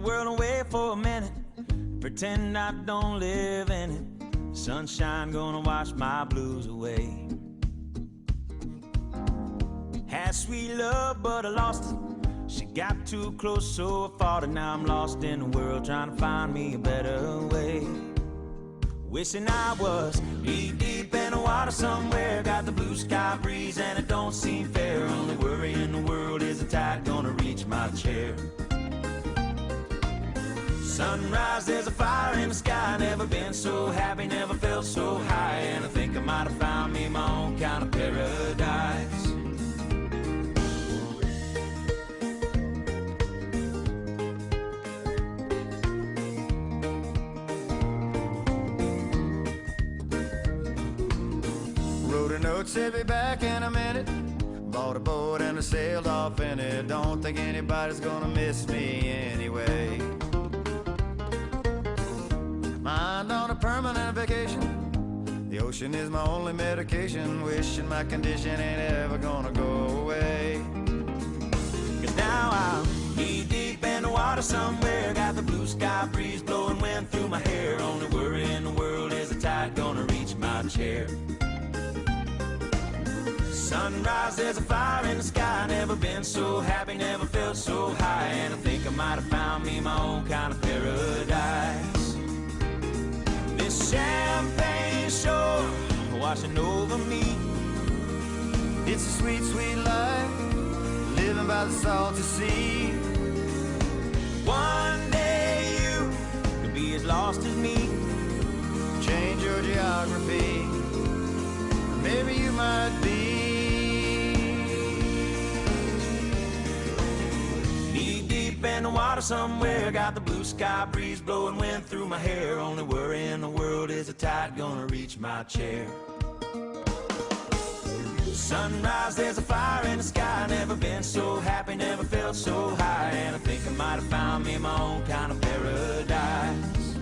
world away for a minute, pretend I don't live in it. Sunshine gonna wash my blues away. Had sweet love, but I lost it. She got too close, so I fought it. Now I'm lost in the world, trying to find me a better way. Wishing I was deep in the water somewhere. Got the blue sky breeze and it don't seem fair. Only worry in the world is the tide gonna reach my chair. Sunrise, there's a fire in the sky. Never been so happy, never felt so high. And I think I might have found me my own kind of paradise. Wrote a note, said be back in a minute. Bought a boat and I sailed off in it. Don't think anybody's gonna miss me anyway. Mind on a permanent vacation. The ocean is my only medication. Wishing my condition ain't ever gonna go away. Cause now I'm knee-deep in the water somewhere. Got the blue sky breeze blowing wind through my hair. Only worry in the world is the tide gonna reach my chair. Sunrise, there's a fire in the sky. Never been so happy, never felt so high. And I think I might have found me my own kind of paradise. This champagne shore washing over me. It's a sweet, sweet life, living by the salty sea. One day you could be as lost as me. Change your geography, maybe you might be. Knee-deep in the water somewhere. Got the blue sky breeze blowing wind through my hair. Only worry in the world is the tide gonna reach my chair. Sunrise, there's a fire in the sky. Never been so happy, never felt so high. And I think I might have found me my own kind of paradise.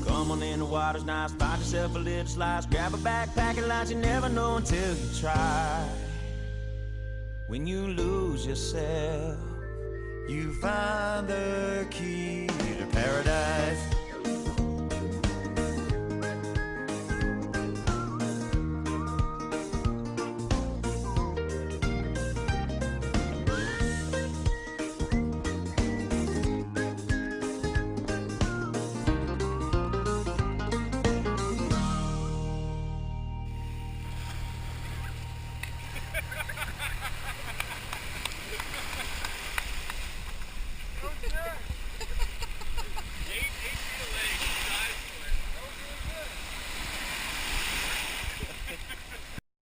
Come on in, the water's nice. Find yourself a little slice. Grab a backpack and lunch. You never know until you try. When you lose yourself, you find the key to paradise.